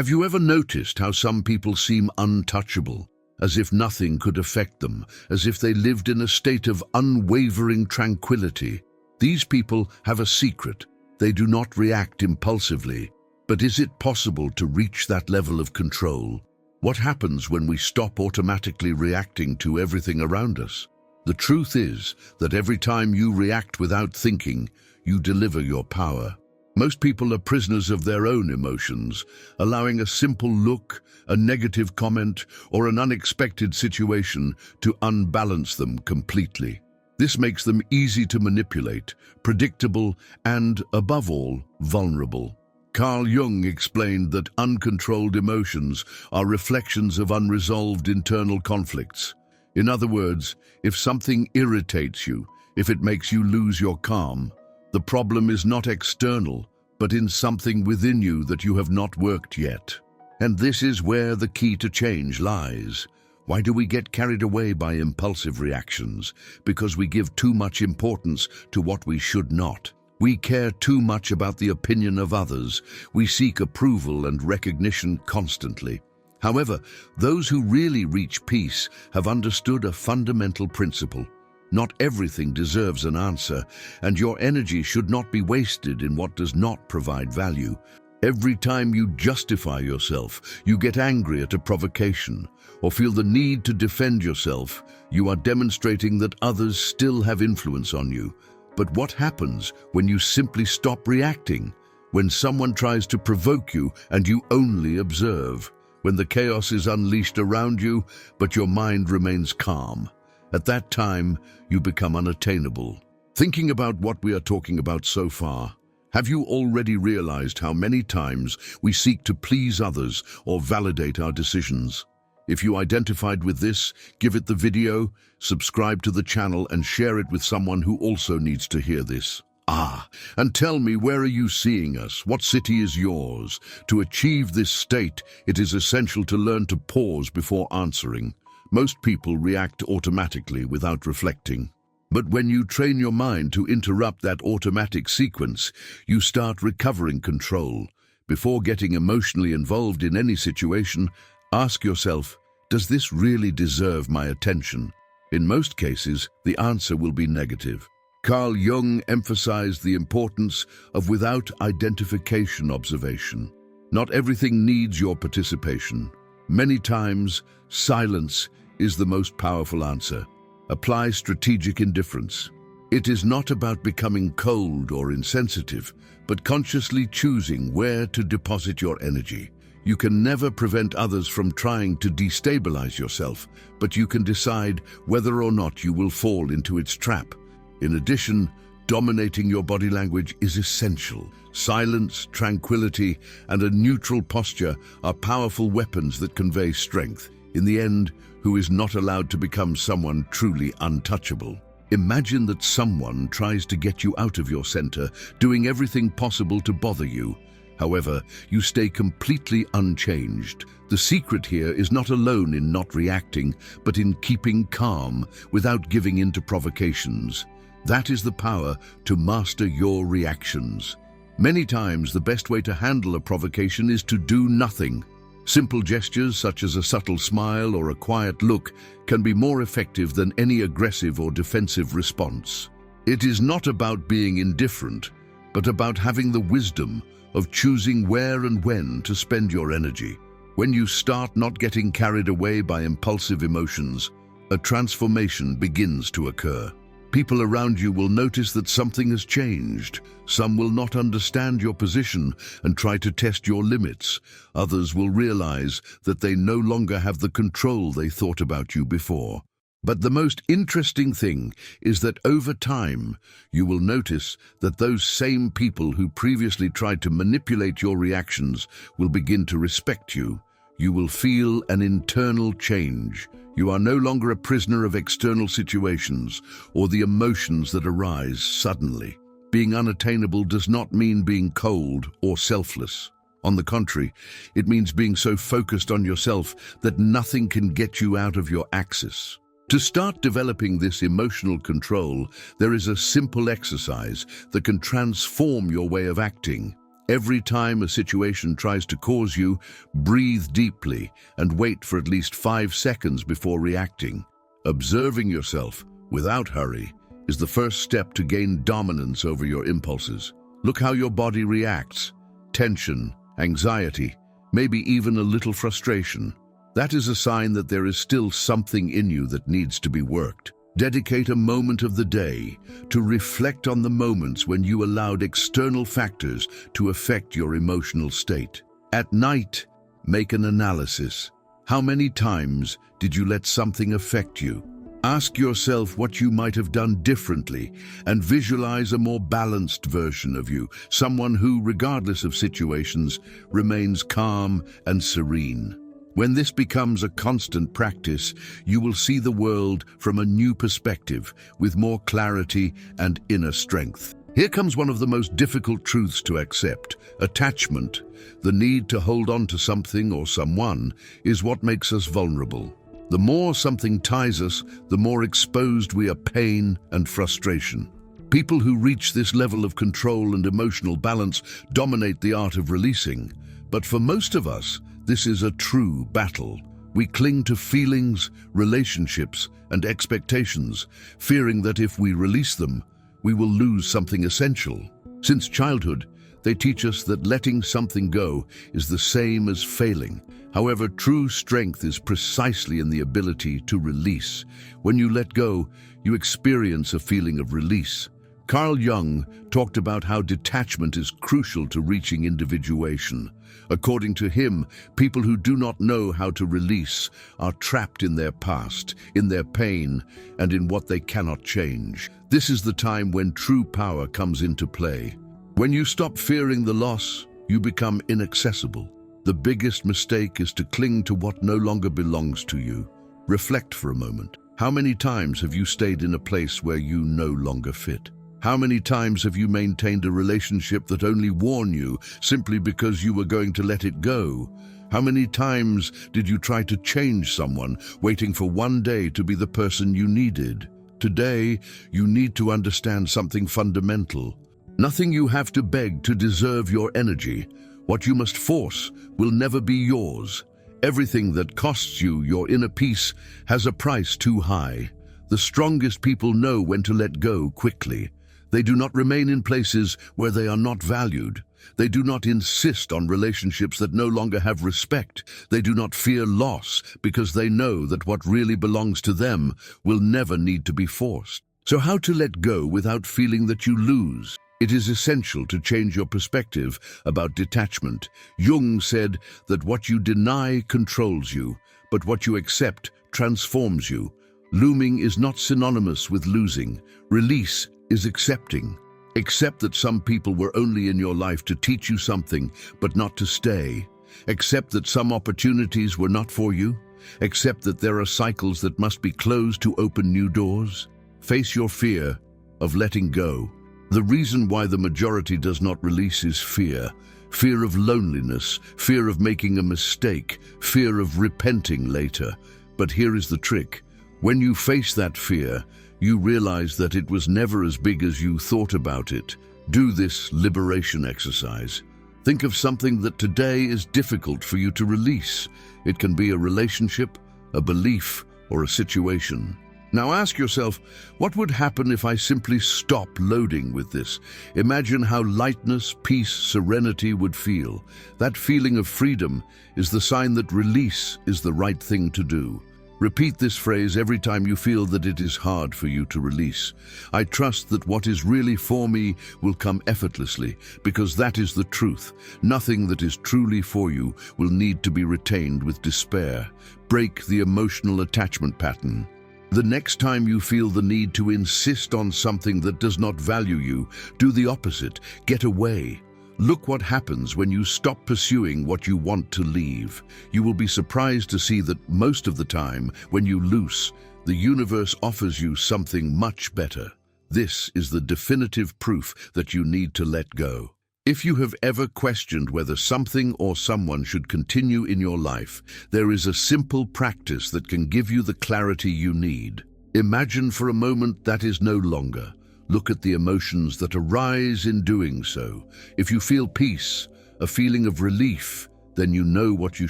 Have you ever noticed how some people seem untouchable, as if nothing could affect them, as if they lived in a state of unwavering tranquility? These people have a secret. They do not react impulsively. But is it possible to reach that level of control? What happens when we stop automatically reacting to everything around us? The truth is that every time you react without thinking, you deliver your power. Most people are prisoners of their own emotions, allowing a simple look, a negative comment, or an unexpected situation to unbalance them completely. This makes them easy to manipulate, predictable, and, above all, vulnerable. Carl Jung explained that uncontrolled emotions are reflections of unresolved internal conflicts. In other words, if something irritates you, if it makes you lose your calm, the problem is not external, but in something within you that you have not worked yet. And this is where the key to change lies. Why do we get carried away by impulsive reactions? Because we give too much importance to what we should not. We care too much about the opinion of others. We seek approval and recognition constantly. However, those who really reach peace have understood a fundamental principle. Not everything deserves an answer, and your energy should not be wasted in what does not provide value. Every time you justify yourself, you get angry at a provocation, or feel the need to defend yourself, you are demonstrating that others still have influence on you. But what happens when you simply stop reacting? When someone tries to provoke you and you only observe? When the chaos is unleashed around you, but your mind remains calm? At that time, you become unattainable. Thinking about what we are talking about so far, have you already realized how many times we seek to please others or validate our decisions? If you identified with this, give it the video, subscribe to the channel, and share it with someone who also needs to hear this. And tell me, where are you seeing us? What city is yours? To achieve this state, it is essential to learn to pause before answering. Most people react automatically without reflecting. But when you train your mind to interrupt that automatic sequence, you start recovering control. Before getting emotionally involved in any situation, ask yourself, does this really deserve my attention? In most cases, the answer will be negative. Carl Jung emphasized the importance of without identification observation. Not everything needs your participation. Many times, silence is the most powerful answer. Apply strategic indifference. It is not about becoming cold or insensitive, but consciously choosing where to deposit your energy. You can never prevent others from trying to destabilize yourself, but you can decide whether or not you will fall into its trap. In addition, dominating your body language is essential. Silence, tranquility, and a neutral posture are powerful weapons that convey strength. In the end, who is not allowed to become someone truly untouchable? Imagine that someone tries to get you out of your center, doing everything possible to bother you. However, you stay completely unchanged. The secret here is not alone in not reacting, but in keeping calm without giving in to provocations. That is the power to master your reactions. Many times, the best way to handle a provocation is to do nothing. Simple gestures such as a subtle smile or a quiet look can be more effective than any aggressive or defensive response. It is not about being indifferent, but about having the wisdom of choosing where and when to spend your energy. When you start not getting carried away by impulsive emotions, a transformation begins to occur. People around you will notice that something has changed. Some will not understand your position and try to test your limits. Others will realize that they no longer have the control they thought about you before. But the most interesting thing is that over time, you will notice that those same people who previously tried to manipulate your reactions will begin to respect you. You will feel an internal change. You are no longer a prisoner of external situations or the emotions that arise suddenly. Being unattainable does not mean being cold or selfless. On the contrary, it means being so focused on yourself that nothing can get you out of your axis. To start developing this emotional control, there is a simple exercise that can transform your way of acting. Every time a situation tries to cause you, breathe deeply and wait for at least 5 seconds before reacting. Observing yourself, without hurry, is the first step to gain dominance over your impulses. Look how your body reacts. Tension, anxiety, maybe even a little frustration. That is a sign that there is still something in you that needs to be worked. Dedicate a moment of the day to reflect on the moments when you allowed external factors to affect your emotional state. At night, make an analysis. How many times did you let something affect you? Ask yourself what you might have done differently and visualize a more balanced version of you, someone who, regardless of situations, remains calm and serene. When this becomes a constant practice, you will see the world from a new perspective, with more clarity and inner strength. Here comes one of the most difficult truths to accept. Attachment, the need to hold on to something or someone, is what makes us vulnerable. The more something ties us, the more exposed we are to pain and frustration. People who reach this level of control and emotional balance dominate the art of releasing. But for most of us, this is a true battle. We cling to feelings, relationships, and expectations, fearing that if we release them, we will lose something essential. Since childhood, they teach us that letting something go is the same as failing. However, true strength is precisely in the ability to release. When you let go, you experience a feeling of release. Carl Jung talked about how detachment is crucial to reaching individuation. According to him, people who do not know how to release are trapped in their past, in their pain, and in what they cannot change. This is the time when true power comes into play. When you stop fearing the loss, you become inaccessible. The biggest mistake is to cling to what no longer belongs to you. Reflect for a moment. How many times have you stayed in a place where you no longer fit? How many times have you maintained a relationship that only won you simply because you were going to let it go? How many times did you try to change someone, waiting for one day to be the person you needed? Today, you need to understand something fundamental. Nothing you have to beg to deserve your energy. What you must force will never be yours. Everything that costs you your inner peace has a price too high. The strongest people know when to let go quickly. They do not remain in places where they are not valued. They do not insist on relationships that no longer have respect. They do not fear loss because they know that what really belongs to them will never need to be forced. So how to let go without feeling that you lose? It is essential to change your perspective about detachment. Jung said that what you deny controls you, but what you accept transforms you. Looming is not synonymous with losing. Release is accepting. Accept that some people were only in your life to teach you something, but not to stay. Accept that some opportunities were not for you. Accept that there are cycles that must be closed to open new doors. Face your fear of letting go. The reason why the majority does not release is fear. Fear of loneliness, fear of making a mistake, fear of repenting later. But here is the trick. When you face that fear, you realize that it was never as big as you thought about it. Do this liberation exercise. Think of something that today is difficult for you to release. It can be a relationship, a belief, or a situation. Now ask yourself, what would happen if I simply stop loading with this? Imagine how lightness, peace, serenity would feel. That feeling of freedom is the sign that release is the right thing to do. Repeat this phrase every time you feel that it is hard for you to release. I trust that what is really for me will come effortlessly, because that is the truth. Nothing that is truly for you will need to be retained with despair. Break the emotional attachment pattern. The next time you feel the need to insist on something that does not value you, do the opposite. Get away. Look what happens when you stop pursuing what you want to leave. You will be surprised to see that most of the time, when you loose, the universe offers you something much better. This is the definitive proof that you need to let go. If you have ever questioned whether something or someone should continue in your life, there is a simple practice that can give you the clarity you need. Imagine for a moment that is no longer. Look at the emotions that arise in doing so. If you feel peace, a feeling of relief, then you know what you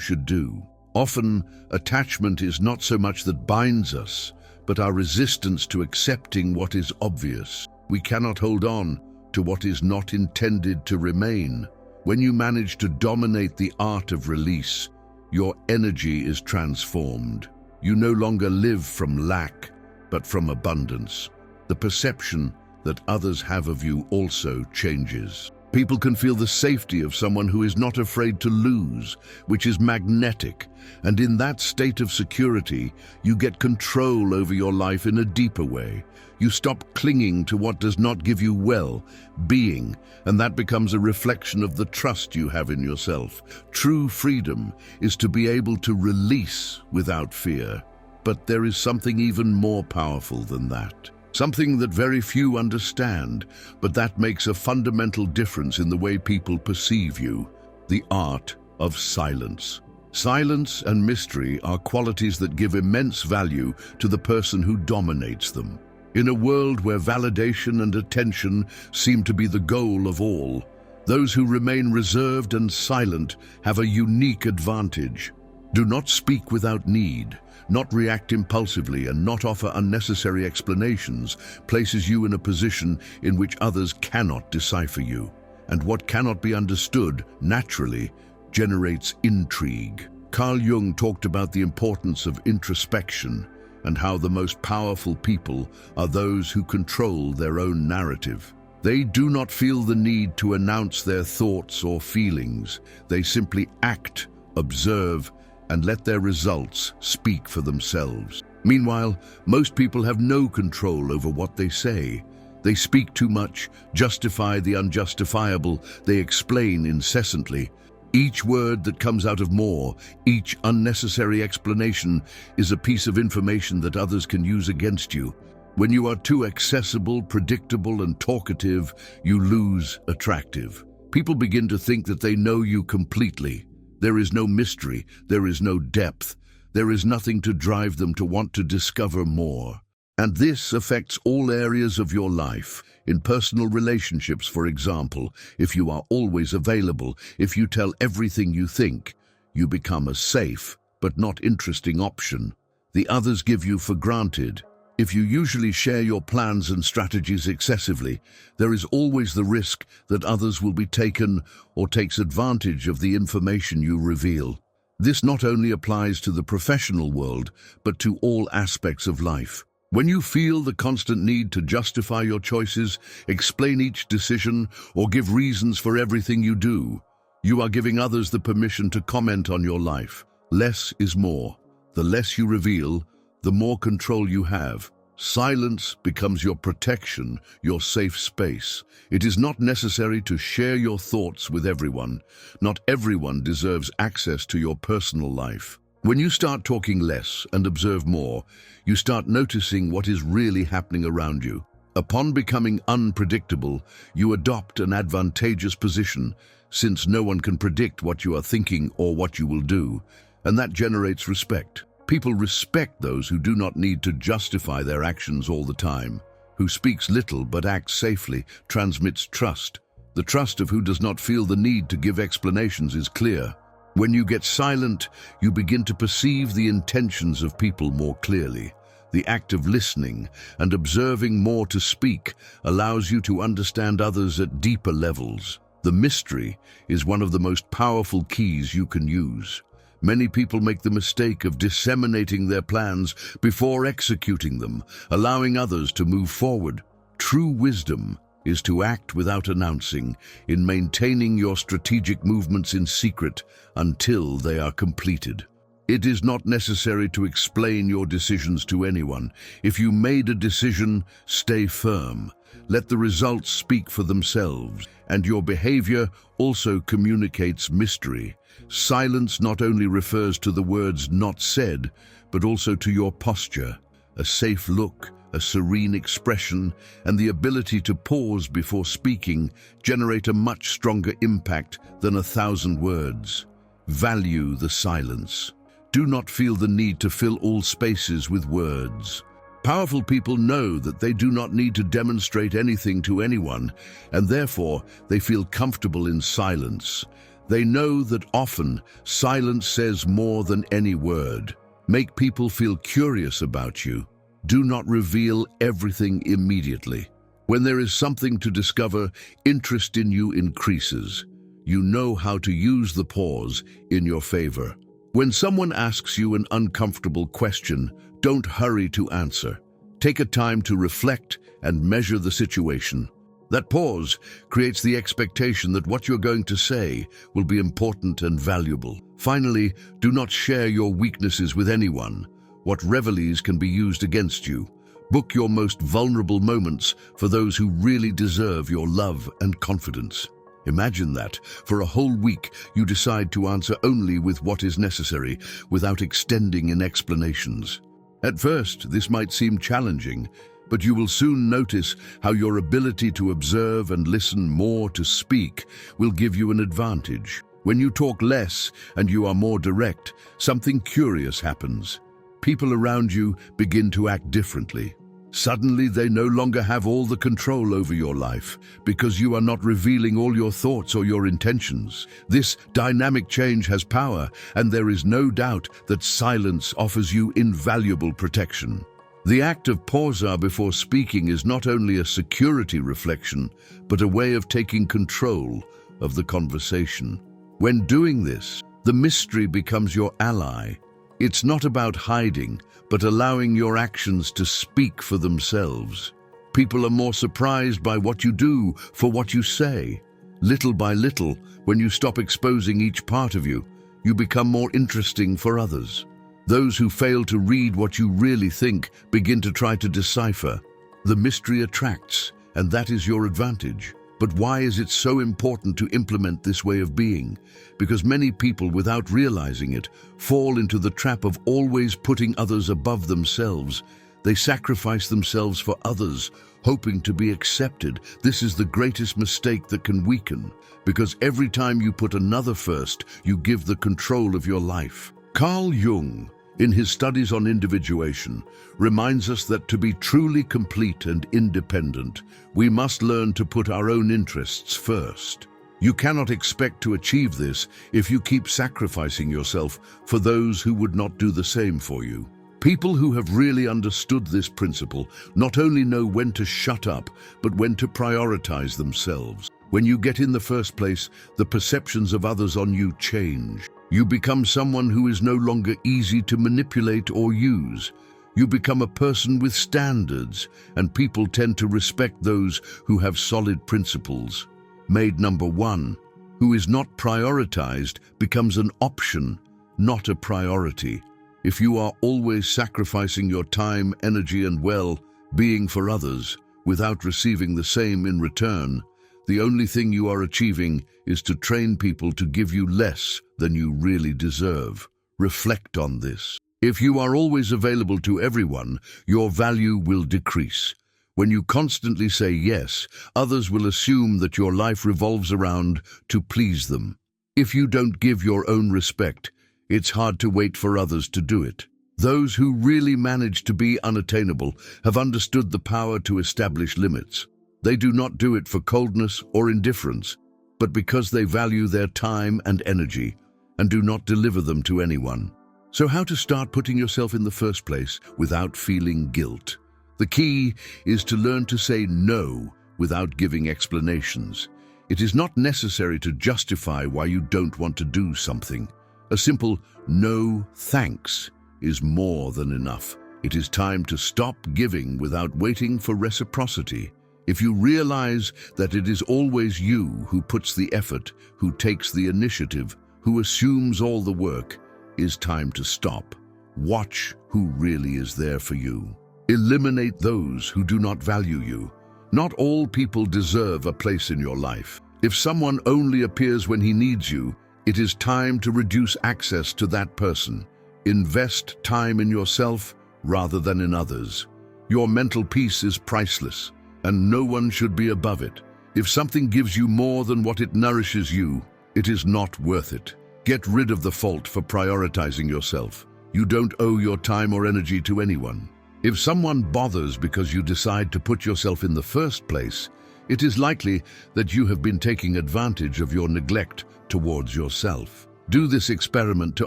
should do. Often, attachment is not so much that binds us, but our resistance to accepting what is obvious. We cannot hold on to what is not intended to remain. When you manage to dominate the art of release, your energy is transformed. You no longer live from lack, but from abundance. The perception that others have of you also changes. People can feel the safety of someone who is not afraid to lose, which is magnetic. And in that state of security, you get control over your life in a deeper way. You stop clinging to what does not give you well-being, and that becomes a reflection of the trust you have in yourself. True freedom is to be able to release without fear. But there is something even more powerful than that. Something that very few understand, but that makes a fundamental difference in the way people perceive you: the art of silence. Silence and mystery are qualities that give immense value to the person who dominates them. In a world where validation and attention seem to be the goal of all, those who remain reserved and silent have a unique advantage. Do not speak without need. Not react impulsively, and not offer unnecessary explanations places you in a position in which others cannot decipher you. And what cannot be understood naturally generates intrigue. Carl Jung talked about the importance of introspection and how the most powerful people are those who control their own narrative. They do not feel the need to announce their thoughts or feelings. They simply act, observe, and let their results speak for themselves. Meanwhile, most people have no control over what they say. They speak too much, justify the unjustifiable, they explain incessantly. Each word that comes out of more, each unnecessary explanation, is a piece of information that others can use against you. When you are too accessible, predictable, and talkative, you lose attractive. People begin to think that they know you completely. There is no mystery, there is no depth, there is nothing to drive them to want to discover more. And this affects all areas of your life. In personal relationships, for example, if you are always available, if you tell everything you think, you become a safe but not interesting option. The others give you for granted. If you usually share your plans and strategies excessively, there is always the risk that others will be taken or takes advantage of the information you reveal. This not only applies to the professional world, but to all aspects of life. When you feel the constant need to justify your choices, explain each decision, or give reasons for everything you do, you are giving others the permission to comment on your life. Less is more. The less you reveal, the more control you have. Silence becomes your protection, your safe space. It is not necessary to share your thoughts with everyone. Not everyone deserves access to your personal life. When you start talking less and observe more, you start noticing what is really happening around you. Upon becoming unpredictable, you adopt an advantageous position, since no one can predict what you are thinking or what you will do, and that generates respect. People respect those who do not need to justify their actions all the time, who speaks little but acts safely, transmits trust. The trust of who does not feel the need to give explanations is clear. When you get silent, you begin to perceive the intentions of people more clearly. The act of listening and observing more to speak allows you to understand others at deeper levels. The mystery is one of the most powerful keys you can use. Many people make the mistake of disseminating their plans before executing them, allowing others to move forward. True wisdom is to act without announcing, in maintaining your strategic movements in secret until they are completed. It is not necessary to explain your decisions to anyone. If you made a decision, stay firm. Let the results speak for themselves, and your behavior also communicates mystery. Silence not only refers to the words not said, but also to your posture. A safe look, a serene expression, and the ability to pause before speaking generate a much stronger impact than 1,000 words. Value the silence. Do not feel the need to fill all spaces with words. Powerful people know that they do not need to demonstrate anything to anyone, and therefore they feel comfortable in silence. They know that often silence says more than any word. Make people feel curious about you. Do not reveal everything immediately. When there is something to discover, interest in you increases. You know how to use the pause in your favor. When someone asks you an uncomfortable question, don't hurry to answer. Take a time to reflect and measure the situation. That pause creates the expectation that what you're going to say will be important and valuable. Finally, do not share your weaknesses with anyone. What reveries can be used against you. Book your most vulnerable moments for those who really deserve your love and confidence. Imagine that, for a whole week, you decide to answer only with what is necessary, without extending in explanations. At first, this might seem challenging, but you will soon notice how your ability to observe and listen more to speak will give you an advantage. When you talk less and you are more direct, something curious happens. People around you begin to act differently. Suddenly, they no longer have all the control over your life because you are not revealing all your thoughts or your intentions. This dynamic change has power, and there is no doubt that silence offers you invaluable protection. The act of pausa before speaking is not only a security reflection, but a way of taking control of the conversation. When doing this, the mystery becomes your ally. It's not about hiding, but allowing your actions to speak for themselves. People are more surprised by what you do for what you say. Little by little, when you stop exposing each part of you, you become more interesting for others. Those who fail to read what you really think begin to try to decipher. The mystery attracts, and that is your advantage. But why is it so important to implement this way of being? Because many people, without realizing it, fall into the trap of always putting others above themselves. They sacrifice themselves for others, hoping to be accepted. This is the greatest mistake that can weaken, because every time you put another first, you give the control of your life. Carl Jung, in his studies on individuation, reminds us that to be truly complete and independent, we must learn to put our own interests first. You cannot expect to achieve this if you keep sacrificing yourself for those who would not do the same for you. People who have really understood this principle not only know when to shut up, but when to prioritize themselves. When you get in the first place, the perceptions of others on you change. You become someone who is no longer easy to manipulate or use. You become a person with standards, and people tend to respect those who have solid principles. Made number one, who is not prioritized becomes an option, not a priority. If you are always sacrificing your time, energy, and well-being for others without receiving the same in return, the only thing you are achieving is to train people to give you less than you really deserve. Reflect on this. If you are always available to everyone, your value will decrease. When you constantly say yes, others will assume that your life revolves around to please them. If you don't give your own respect, it's hard to wait for others to do it. Those who really manage to be unattainable have understood the power to establish limits. They do not do it for coldness or indifference, but because they value their time and energy and do not deliver them to anyone. So how to start putting yourself in the first place without feeling guilt? The key is to learn to say no without giving explanations. It is not necessary to justify why you don't want to do something. A simple no thanks is more than enough. It is time to stop giving without waiting for reciprocity. If you realize that it is always you who puts the effort, who takes the initiative, who assumes all the work, it's time to stop. Watch who really is there for you. Eliminate those who do not value you. Not all people deserve a place in your life. If someone only appears when he needs you, it is time to reduce access to that person. Invest time in yourself rather than in others. Your mental peace is priceless, and no one should be above it. If something gives you more than what it nourishes you, it is not worth it. Get rid of the fault for prioritizing yourself. You don't owe your time or energy to anyone. If someone bothers because you decide to put yourself in the first place, it is likely that you have been taking advantage of your neglect towards yourself. Do this experiment to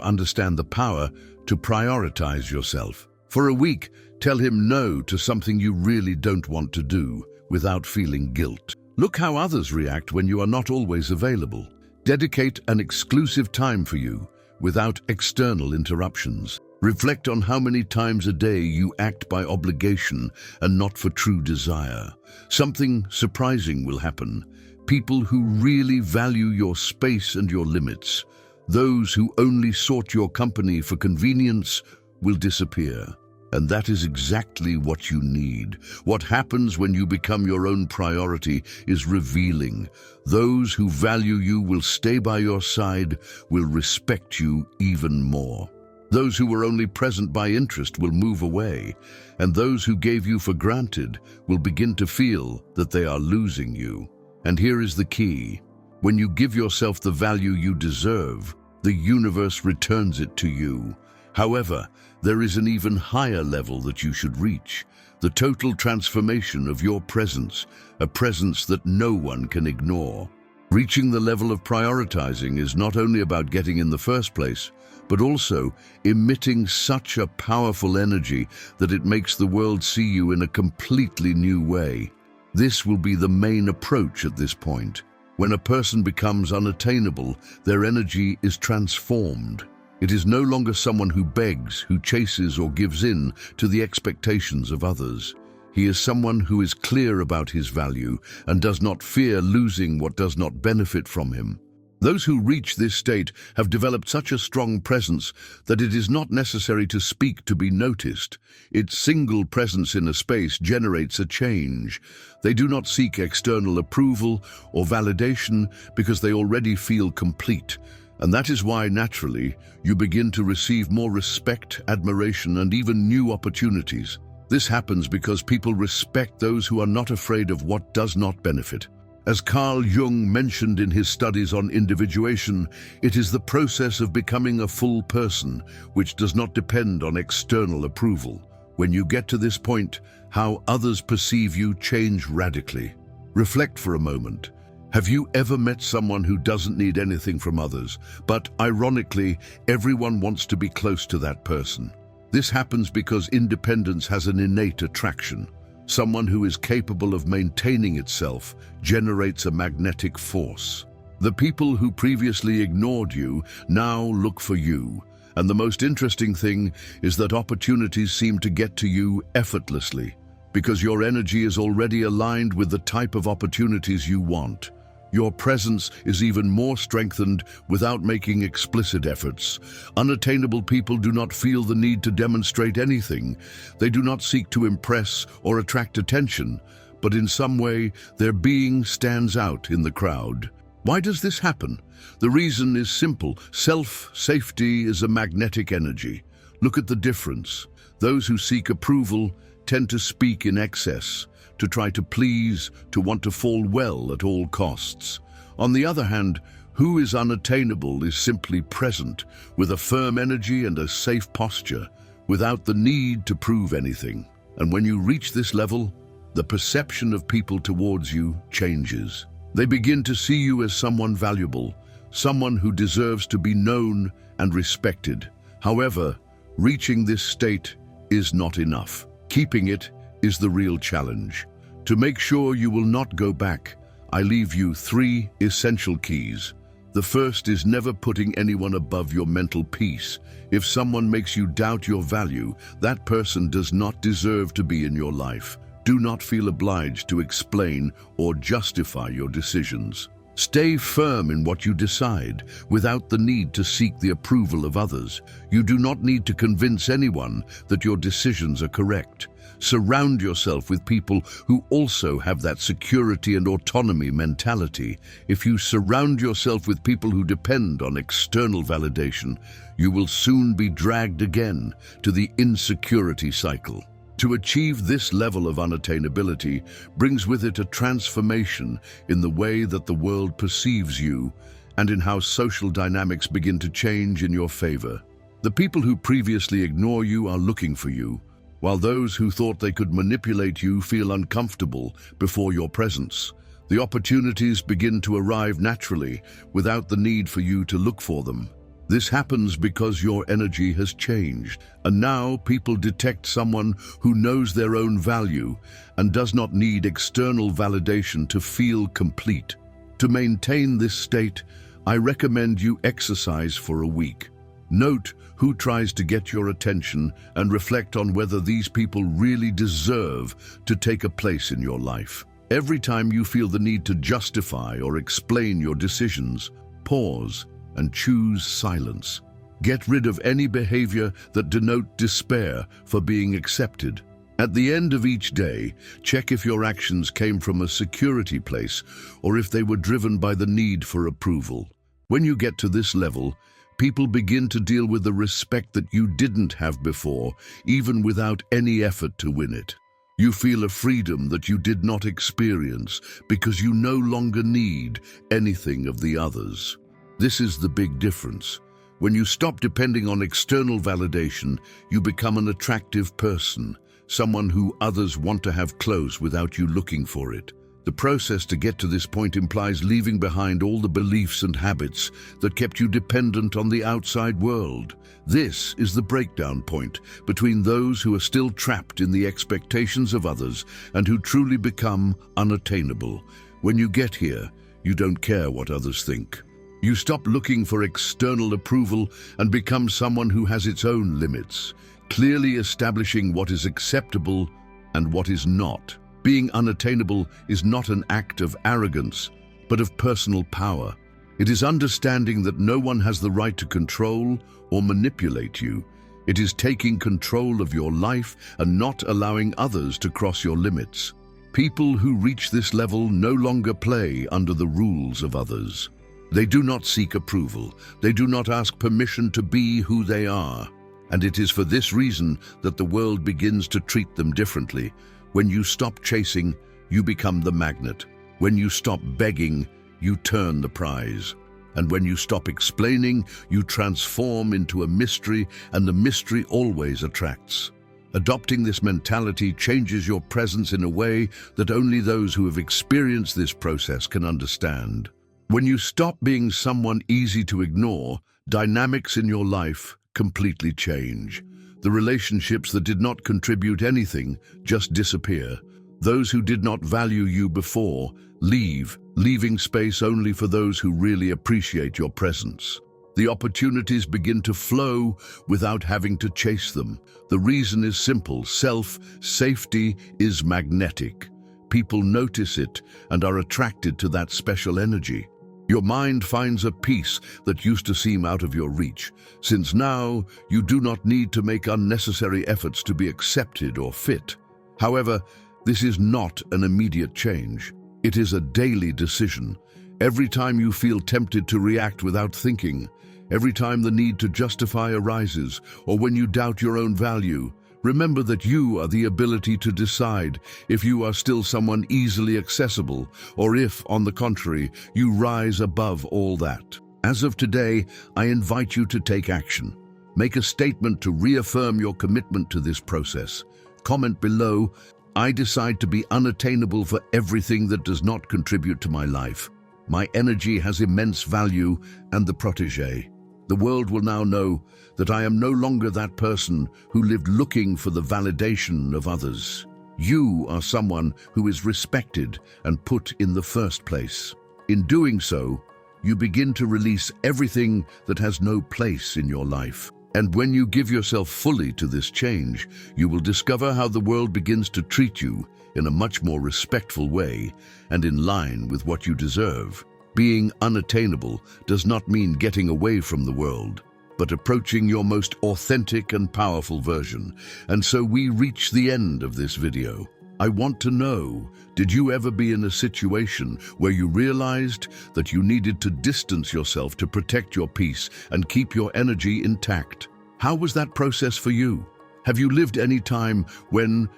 understand the power to prioritize yourself. For a week, tell him no to something you really don't want to do without feeling guilt. Look how others react when you are not always available. Dedicate an exclusive time for you without external interruptions. Reflect on how many times a day you act by obligation and not for true desire. Something surprising will happen. People who really value your space and your limits, those who only sought your company for convenience, will disappear. And that is exactly what you need. What happens when you become your own priority is revealing. Those who value you will stay by your side, will respect you even more. Those who were only present by interest will move away, and those who gave you for granted will begin to feel that they are losing you. And here is the key. When you give yourself the value you deserve, the universe returns it to you. However, there is an even higher level that you should reach, the total transformation of your presence, a presence that no one can ignore. Reaching the level of prioritizing is not only about getting in the first place, but also emitting such a powerful energy that it makes the world see you in a completely new way. This will be the main approach at this point. When a person becomes unattainable, their energy is transformed. It is no longer someone who begs, who chases or gives in to the expectations of others. He is someone who is clear about his value and does not fear losing what does not benefit from him. Those who reach this state have developed such a strong presence that it is not necessary to speak to be noticed. Its single presence in a space generates a change. They do not seek external approval or validation because they already feel complete. And that is why, naturally, you begin to receive more respect, admiration, and even new opportunities. This happens because people respect those who are not afraid of what does not benefit. As Carl Jung mentioned in his studies on individuation, it is the process of becoming a full person, which does not depend on external approval. When you get to this point, how others perceive you change radically. Reflect for a moment. Have you ever met someone who doesn't need anything from others, but ironically, everyone wants to be close to that person? This happens because independence has an innate attraction. Someone who is capable of maintaining itself generates a magnetic force. The people who previously ignored you now look for you. And the most interesting thing is that opportunities seem to get to you effortlessly, because your energy is already aligned with the type of opportunities you want. Your presence is even more strengthened without making explicit efforts. Unattainable people do not feel the need to demonstrate anything. They do not seek to impress or attract attention, but in some way, their being stands out in the crowd. Why does this happen? The reason is simple. Self-safety is a magnetic energy. Look at the difference. Those who seek approval tend to speak in excess, to try to please, to want to fall well at all costs. On the other hand, who is unattainable is simply present, with a firm energy and a safe posture, without the need to prove anything. And when you reach this level, the perception of people towards you changes. They begin to see you as someone valuable, someone who deserves to be known and respected. However, reaching this state is not enough. Keeping it is the real challenge. To make sure you will not go back, I leave you 3 essential keys. The first is never putting anyone above your mental peace. If someone makes you doubt your value, that person does not deserve to be in your life. Do not feel obliged to explain or justify your decisions. Stay firm in what you decide, without the need to seek the approval of others. You do not need to convince anyone that your decisions are correct. Surround yourself with people who also have that security and autonomy mentality. If you surround yourself with people who depend on external validation, you will soon be dragged again to the insecurity cycle. To achieve this level of unattainability brings with it a transformation in the way that the world perceives you and in how social dynamics begin to change in your favor. The people who previously ignore you are looking for you, while those who thought they could manipulate you feel uncomfortable before your presence. The opportunities begin to arrive naturally without the need for you to look for them. This happens because your energy has changed, and now people detect someone who knows their own value and does not need external validation to feel complete. To maintain this state, I recommend you exercise for a week. Note who tries to get your attention and reflect on whether these people really deserve to take a place in your life. Every time you feel the need to justify or explain your decisions, pause and choose silence. Get rid of any behavior that denotes despair for being accepted. At the end of each day, check if your actions came from a security place or if they were driven by the need for approval. When you get to this level, people begin to deal with the respect that you didn't have before, even without any effort to win it. You feel a freedom that you did not experience because you no longer need anything of the others. This is the big difference. When you stop depending on external validation, you become an attractive person, someone who others want to have close without you looking for it. The process to get to this point implies leaving behind all the beliefs and habits that kept you dependent on the outside world. This is the breakdown point between those who are still trapped in the expectations of others and who truly become unattainable. When you get here, you don't care what others think. You stop looking for external approval and become someone who has its own limits, clearly establishing what is acceptable and what is not. Being unattainable is not an act of arrogance, but of personal power. It is understanding that no one has the right to control or manipulate you. It is taking control of your life and not allowing others to cross your limits. People who reach this level no longer play under the rules of others. They do not seek approval. They do not ask permission to be who they are. And it is for this reason that the world begins to treat them differently. When you stop chasing, you become the magnet. When you stop begging, you turn the prize. And when you stop explaining, you transform into a mystery, and the mystery always attracts. Adopting this mentality changes your presence in a way that only those who have experienced this process can understand. When you stop being someone easy to ignore, dynamics in your life completely change. The relationships that did not contribute anything just disappear. Those who did not value you before leave, leaving space only for those who really appreciate your presence. The opportunities begin to flow without having to chase them. The reason is simple: self-safety is magnetic. People notice it and are attracted to that special energy. Your mind finds a peace that used to seem out of your reach, since now you do not need to make unnecessary efforts to be accepted or fit. However, this is not an immediate change. It is a daily decision. Every time you feel tempted to react without thinking, every time the need to justify arises, or when you doubt your own value, remember that you are the ability to decide if you are still someone easily accessible, or if, on the contrary, you rise above all that. As of today, I invite you to take action. Make a statement to reaffirm your commitment to this process. Comment below, "I decide to be unattainable for everything that does not contribute to my life. My energy has immense value," and the protégé. The world will now know that I am no longer that person who lived looking for the validation of others. You are someone who is respected and put in the first place. In doing so, you begin to release everything that has no place in your life. And when you give yourself fully to this change, you will discover how the world begins to treat you in a much more respectful way and in line with what you deserve. Being unattainable does not mean getting away from the world, but approaching your most authentic and powerful version. And so we reach the end of this video. I want to know, did you ever be in a situation where you realized that you needed to distance yourself to protect your peace and keep your energy intact? How was that process for you? Have you lived any time when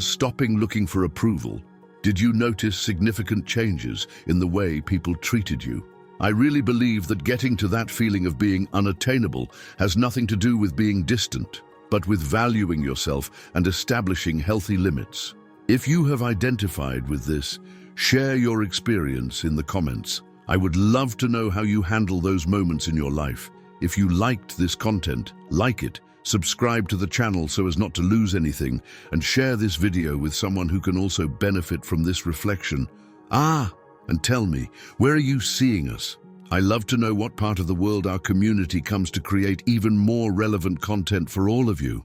stopping looking for approval, did you notice significant changes in the way people treated you? I really believe that getting to that feeling of being unattainable has nothing to do with being distant. but with valuing yourself and establishing healthy limits. If you have identified with this, share your experience in the comments. I would love to know how you handle those moments in your life. If you liked this content, like it, subscribe to the channel so as not to lose anything, and share this video with someone who can also benefit from this reflection. And tell me, where are you seeing us? I love to know what part of the world our community comes to create even more relevant content for all of you.